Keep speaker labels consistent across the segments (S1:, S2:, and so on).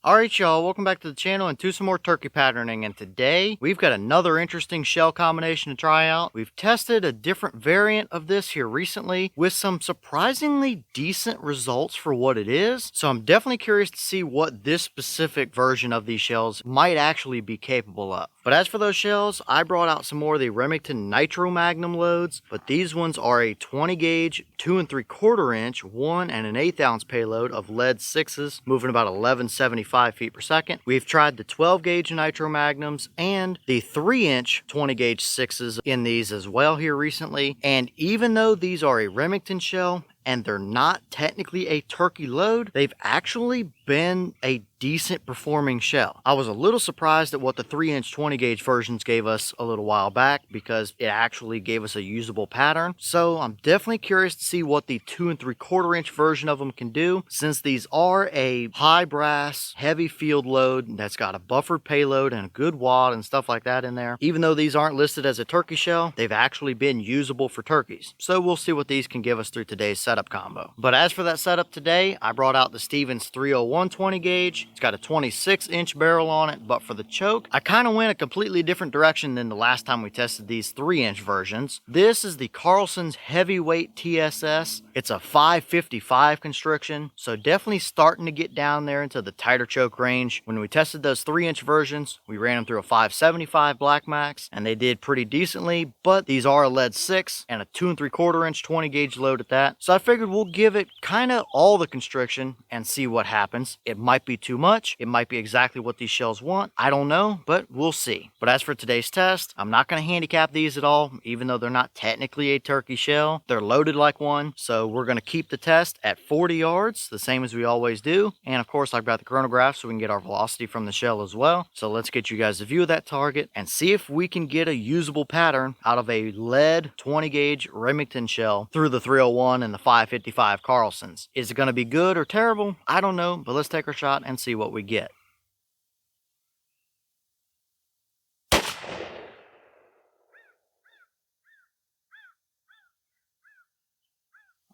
S1: Alright y'all, welcome back to the channel and to some more turkey patterning, and today we've got another interesting shell combination to try out. We've tested a different variant of this here recently with some surprisingly decent results for what it is, so I'm definitely curious to see what this specific version of these shells might actually be capable of. But as for those shells, I brought out some more of the Remington Nitro Magnum loads, but these ones are a 20 gauge, 2 3/4 inch, 1 1/8 ounce payload of lead 6s, moving about 1175 feet per second. We've tried the 12 gauge Nitro Magnums and the 3 inch 20 gauge 6s in these as well here recently. And even though these are a Remington shell and they're not technically a turkey load, they've actually been a decent performing shell. I was a little surprised at what the 3 inch 20 gauge versions gave us a little while back because it actually gave us a usable pattern. So I'm definitely curious to see what the 2 3/4 inch version of them can do, since these are a high brass, heavy field load that's got a buffered payload and a good wad and stuff like that in there. Even though these aren't listed as a turkey shell, they've actually been usable for turkeys. So we'll see what these can give us through today's setup combo. But as for that setup today, I brought out the Stevens 301 20 gauge. It's got a 26 inch barrel on it, but for the choke, I kind of went a completely different direction than the last time we tested these 3 inch versions. This is the Carlson's heavyweight TSS. It's a 555 constriction, so definitely starting to get down there into the tighter choke range. When we tested those 3 inch versions, we ran them through a 575 Black Max, and they did pretty decently, but these are a lead 6 and a 2 3/4 inch 20 gauge load at that. So I figured we'll give it kind of all the constriction and see what happens. It might be too much. It might be exactly what these shells want. I don't know, but we'll see. But as for today's test, I'm not going to handicap these at all, even though they're not technically a turkey shell. They're loaded like one, so we're going to keep the test at 40 yards, the same as we always do. And of course, I've got the chronograph so we can get our velocity from the shell as well. So let's get you guys a view of that target and see if we can get a usable pattern out of a lead 20 gauge Remington shell through the 301 and the 555 Carlsons. Is it going to be good or terrible? I don't know, but let's take our shot and see what we get.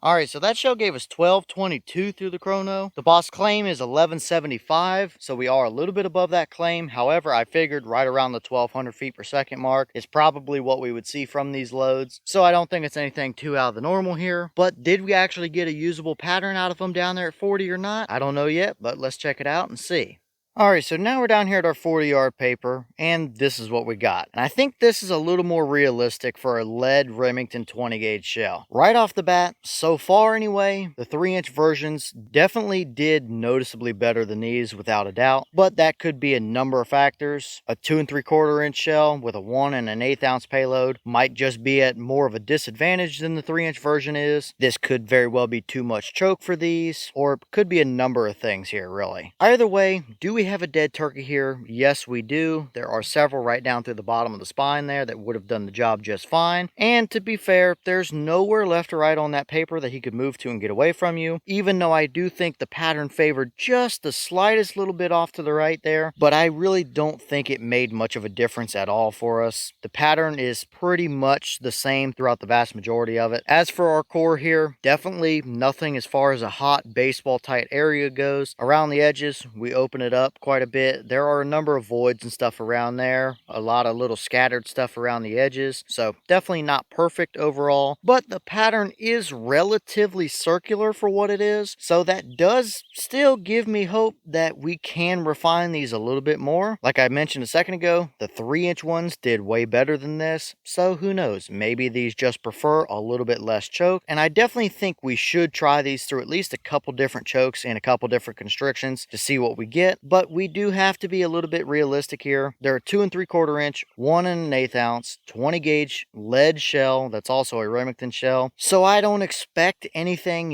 S1: Alright, so that shell gave us 1222 through the chrono. The boss claim is 1175, so we are a little bit above that claim. However, I figured right around the 1200 feet per second mark is probably what we would see from these loads. So I don't think it's anything too out of the normal here. But did we actually get a usable pattern out of them down there at 40 or not? I don't know yet, but let's check it out and see. Alright, so now we're down here at our 40-yard paper, and this is what we got. And I think this is a little more realistic for a lead Remington 20 gauge shell. Right off the bat, so far anyway, the 3 inch versions definitely did noticeably better than these without a doubt, but that could be a number of factors. A 2 3/4 inch shell with a 1 1/8 ounce payload might just be at more of a disadvantage than the 3 inch version is. This could very well be too much choke for these, or it could be a number of things here really. Either way, do we have a dead turkey here? Yes, we do. There are several right down through the bottom of the spine there that would have done the job just fine. And to be fair, there's nowhere left or right on that paper that he could move to and get away from you, even though I do think the pattern favored just the slightest little bit off to the right there, but I really don't think it made much of a difference at all for us. The pattern is pretty much the same throughout the vast majority of it. As for our core here, definitely nothing as far as a hot baseball tight area goes. Around the edges, we open it up quite a bit. There are a number of voids and stuff around there, a lot of little scattered stuff around the edges, so definitely not perfect overall, but the pattern is relatively circular for what it is, so that does still give me hope that we can refine these a little bit more. Like I mentioned a second ago, the 3 inch ones did way better than this, so who knows, maybe these just prefer a little bit less choke, and I definitely think we should try these through at least a couple different chokes and a couple different constrictions to see what we get. But we do have to be a little bit realistic here. They're a 2 3/4 inch, 1 1/8 ounce, 20 gauge lead shell that's also a Remington shell. So I don't expect anything,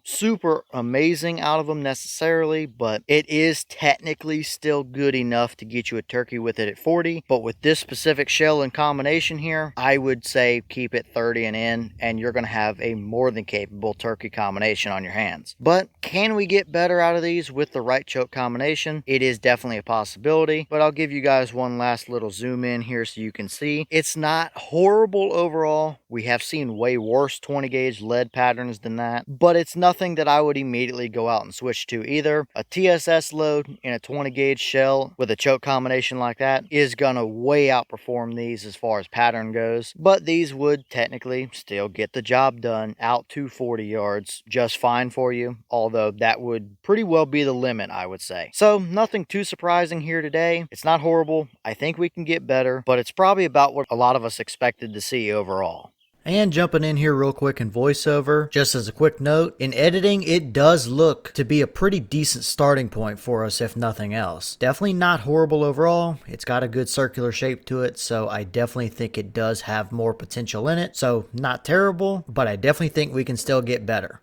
S1: super amazing out of them necessarily, but it is technically still good enough to get you a turkey with it at 40. But with this specific shell and combination here, I would say keep it 30 and in, and you're going to have a more than capable turkey combination on your hands. But can we get better out of these with the right choke combination? it is definitely a possibility, but I'll give you guys one last little zoom in here so you can see. It's not horrible overall. We have seen way worse 20 gauge lead patterns than that, but it's nothing that I would immediately go out and switch to either. A TSS load in a 20 gauge shell with a choke combination like that is gonna way outperform these as far as pattern goes, but these would technically still get the job done out to 40 yards just fine for you, although that would pretty well be the limit, I would say. So nothing too surprising here today. It's not horrible. I think we can get better, but it's probably about what a lot of us expected to see overall. And jumping in here real quick in voiceover, just as a quick note, in editing, it does look to be a pretty decent starting point for us, if nothing else. Definitely not horrible overall. It's got a good circular shape to it, so I definitely think it does have more potential in it. So not terrible, but I definitely think we can still get better.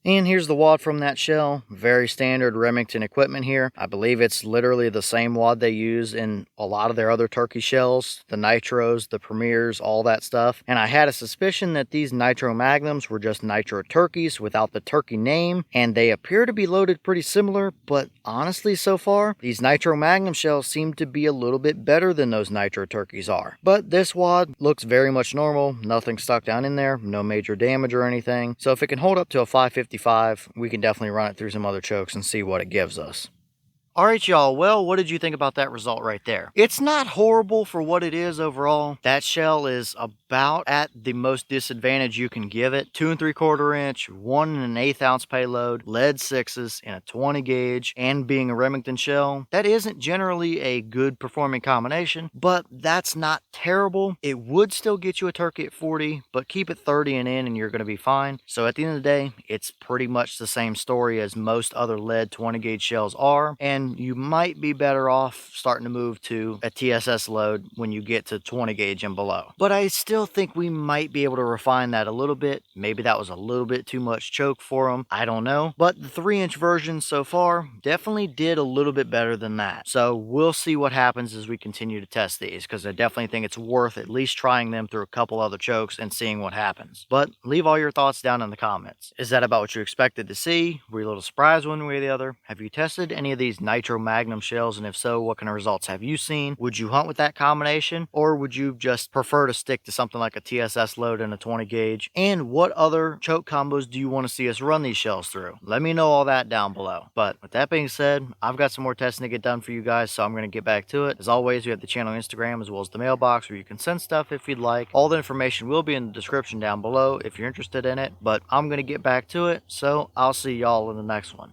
S1: And here's the wad from that shell. Very standard Remington equipment here. I believe it's literally the same wad they use in a lot of their other turkey shells, the Nitros, the Premiers, all that stuff. And I had a suspicion that these Nitro Magnums were just Nitro turkeys without the turkey name, and they appear to be loaded pretty similar, but honestly so far, these Nitro Magnum shells seem to be a little bit better than those Nitro turkeys are. But this wad looks very much normal, nothing stuck down in there, no major damage or anything. So if it can hold up to a 555, we can definitely run it through some other chokes and see what it gives us. Alright y'all, well, what did you think about that result right there? It's not horrible for what it is overall. That shell is about at the most disadvantage you can give it. 2 3/4 inch, 1 1/8 ounce payload, lead 6s in a 20 gauge, and being a Remington shell. That isn't generally a good performing combination, but that's not terrible. It would still get you a turkey at 40, but keep it 30 and in and you're going to be fine. So at the end of the day, it's pretty much the same story as most other lead 20 gauge shells are, and you might be better off starting to move to a TSS load when you get to 20 gauge and below. But I still think we might be able to refine that a little bit. Maybe that was a little bit too much choke for them. I don't know. But the 3-inch version so far definitely did a little bit better than that. So we'll see what happens as we continue to test these, because I definitely think it's worth at least trying them through a couple other chokes and seeing what happens. But leave all your thoughts down in the comments. Is that about what you expected to see? Were you a little surprised one way or the other? Have you tested any of these Nitro Magnum shells, and if so, what kind of results have you seen? Would you hunt with that combination, or would you just prefer to stick to something like a TSS load and a 20 gauge? And what other choke combos do you want to see us run these shells through? Let me know all that down below. But with that being said, I've got some more testing to get done for you guys, so I'm going to get back to it. As always, we have the channel Instagram as well as the mailbox where you can send stuff if you'd like. All the information will be in the description down below if you're interested in it, but I'm going to get back to it, so I'll see y'all in the next one.